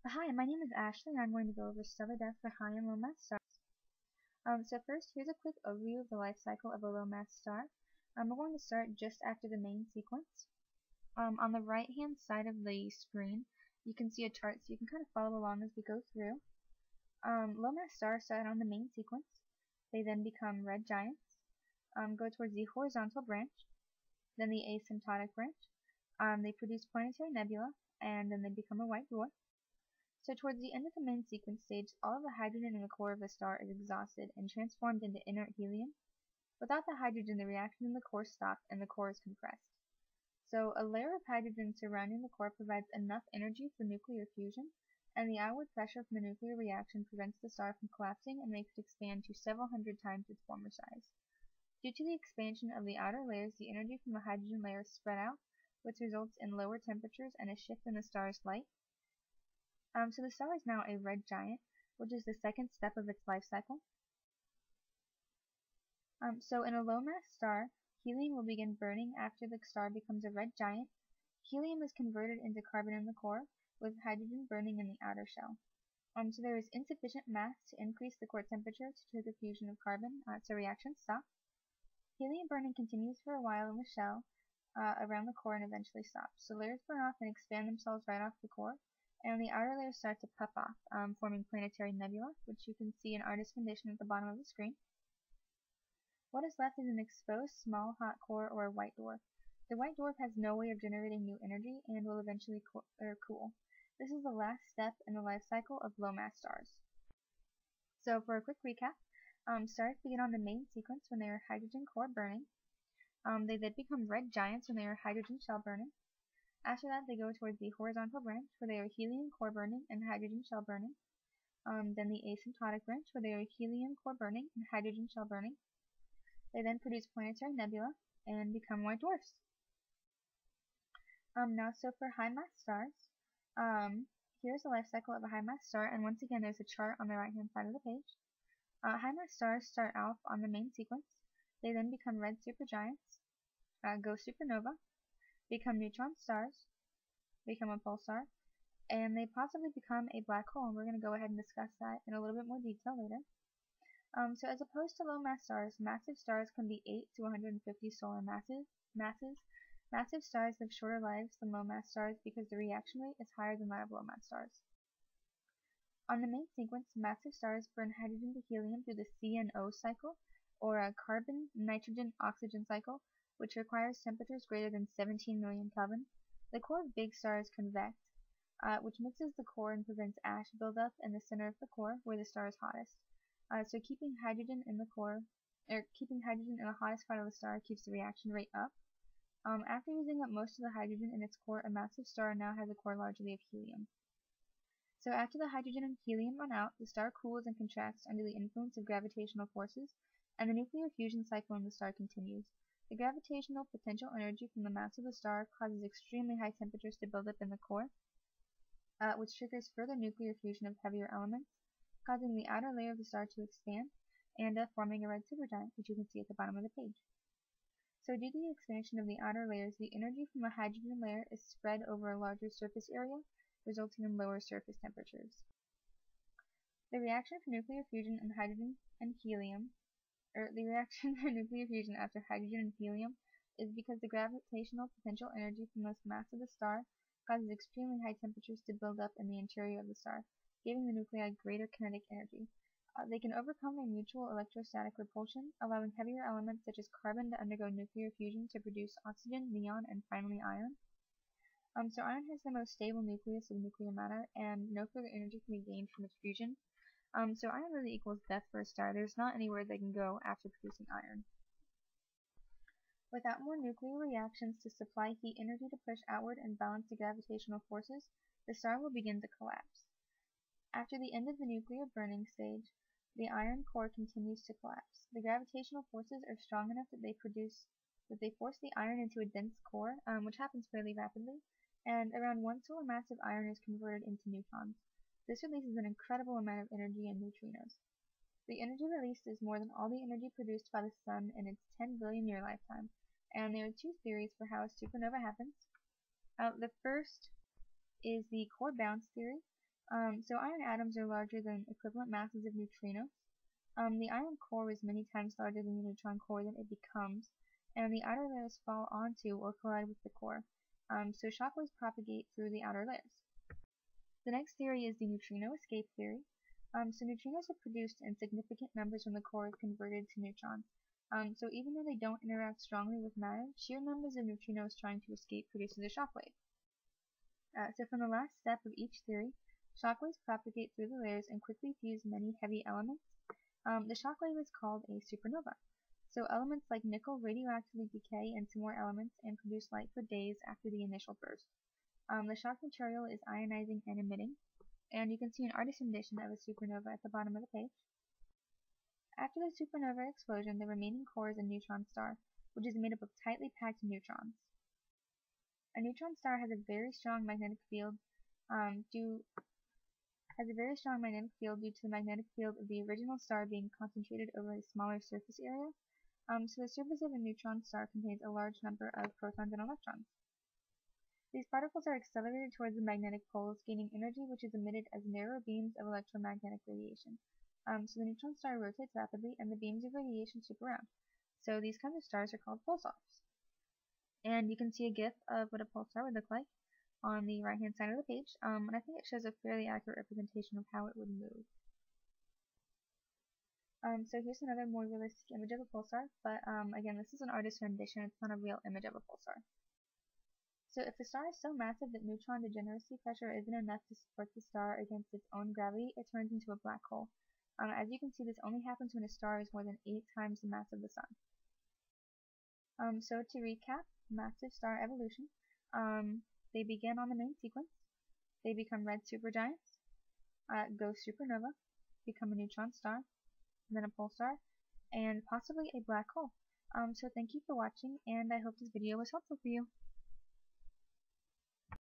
Hi, my name is Ashley, and I'm going to go over stellar death for high and low mass stars. So first, here's a quick overview of the life cycle of a low mass star. We're going to start just after the main sequence. On the right-hand side of the screen, you can see a chart, so you can kind of follow along as we go through. Low mass stars start on the main sequence. They then become red giants, go towards the horizontal branch, then the asymptotic branch. They produce planetary nebula, and then they become a white dwarf. So towards the end of the main sequence stage, all of the hydrogen in the core of the star is exhausted and transformed into inert helium. Without the hydrogen, the reaction in the core stops and the core is compressed. So a layer of hydrogen surrounding the core provides enough energy for nuclear fusion, and the outward pressure from the nuclear reaction prevents the star from collapsing and makes it expand to several hundred times its former size. Due to the expansion of the outer layers, the energy from the hydrogen layer is spread out, which results in lower temperatures and a shift in the star's light. So the star is now a red giant, which is the second step of its life cycle. So in a low mass star, helium will begin burning after the star becomes a red giant. Helium is converted into carbon in the core, with hydrogen burning in the outer shell. So there is insufficient mass to increase the core temperature to trigger fusion of carbon, so reactions stop. Helium burning continues for a while in the shell around the core and eventually stops. So layers burn off and expand themselves right off the core, and the outer layers start to puff off, forming planetary nebula, which you can see in artist rendition at the bottom of the screen. What is left is an exposed small hot core or a white dwarf. The white dwarf has no way of generating new energy and will eventually cool. This is the last step in the life cycle of low mass stars. So for a quick recap, stars begin on the main sequence when they are hydrogen core burning. They then become red giants when they are hydrogen shell burning. After that, they go towards the horizontal branch, where they are helium core burning and hydrogen shell burning. Then the asymptotic branch, where they are helium core burning and hydrogen shell burning. They then produce planetary nebula and become white dwarfs. Now, so for high mass stars, here's the life cycle of a high mass star, and once again, there's a chart on the right-hand side of the page. High mass stars start off on the main sequence. They then become red supergiants, go supernova, become neutron stars, become a pulsar, and they possibly become a black hole, and we're going to go ahead and discuss that in a little bit more detail later. So as opposed to low mass stars, massive stars can be 8 to 150 solar masses. Massive stars have shorter lives than low mass stars because the reaction rate is higher than that of low mass stars. On the main sequence, massive stars burn hydrogen to helium through the CNO cycle, or a carbon-nitrogen-oxygen cycle, which requires temperatures greater than 17 million Kelvin. The core of big stars is convex, which mixes the core and prevents ash buildup in the center of the core, where the star is hottest. So keeping hydrogen in the hottest part of the star keeps the reaction rate up. After using up most of the hydrogen in its core, a massive star now has a core largely of helium. So after the hydrogen and helium run out, the star cools and contracts under the influence of gravitational forces, and the nuclear fusion cycle in the star continues. The gravitational potential energy from the mass of the star causes extremely high temperatures to build up in the core, which triggers further nuclear fusion of heavier elements, causing the outer layer of the star to expand, and forming a red supergiant, which you can see at the bottom of the page. So due to the expansion of the outer layers, the energy from the hydrogen layer is spread over a larger surface area, resulting in lower surface temperatures. The reaction for nuclear fusion and hydrogen and helium, the reaction for nuclear fusion after hydrogen and helium is because the gravitational potential energy from the mass of the star causes extremely high temperatures to build up in the interior of the star, giving the nuclei greater kinetic energy. They can overcome their mutual electrostatic repulsion, allowing heavier elements such as carbon to undergo nuclear fusion to produce oxygen, neon, and finally iron. So iron has the most stable nucleus of nuclear matter, and no further energy can be gained from its fusion. So iron really equals death for a star. There's not anywhere they can go after producing iron. Without more nuclear reactions to supply heat energy to push outward and balance the gravitational forces, the star will begin to collapse. After the end of the nuclear burning stage, the iron core continues to collapse. The gravitational forces are strong enough that they force the iron into a dense core, which happens fairly rapidly, and around 1 solar mass of iron is converted into neutrons. This releases an incredible amount of energy and neutrinos. The energy released is more than all the energy produced by the sun in its 10 billion year lifetime, and there are two theories for how a supernova happens. The first is the core bounce theory. So iron atoms are larger than equivalent masses of neutrinos. The iron core is many times larger than the neutron core than it becomes, and the outer layers fall onto or collide with the core. So shockwaves propagate through the outer layers. The next theory is the neutrino escape theory. So neutrinos are produced in significant numbers when the core is converted to neutrons. So even though they don't interact strongly with matter, sheer numbers of neutrinos trying to escape produces a shockwave. So from the last step of each theory, shockwaves propagate through the layers and quickly fuse many heavy elements. The shockwave is called a supernova. So elements like nickel radioactively decay into more elements and produce light for days after the initial burst. The shock material is ionizing and emitting, and you can see an artist rendition of a supernova at the bottom of the page. After the supernova explosion, the remaining core is a neutron star, which is made up of tightly packed neutrons. A neutron star has a very strong magnetic field due to the magnetic field of the original star being concentrated over a smaller surface area. So the surface of a neutron star contains a large number of protons and electrons. These particles are accelerated towards the magnetic poles, gaining energy which is emitted as narrow beams of electromagnetic radiation. So the neutron star rotates rapidly, and the beams of radiation sweep around. So these kinds of stars are called pulsars. And you can see a GIF of what a pulsar would look like on the right-hand side of the page, and I think it shows a fairly accurate representation of how it would move. So here's another more realistic image of a pulsar, but again, this is an artist's rendition, it's not a real image of a pulsar. So if the star is so massive that neutron degeneracy pressure isn't enough to support the star against its own gravity, it turns into a black hole. As you can see, this only happens when a star is more than 8 times the mass of the sun. So to recap, massive star evolution, they begin on the main sequence, they become red supergiants, go supernova, become a neutron star, then a pulsar, and possibly a black hole. So thank you for watching, and I hope this video was helpful for you.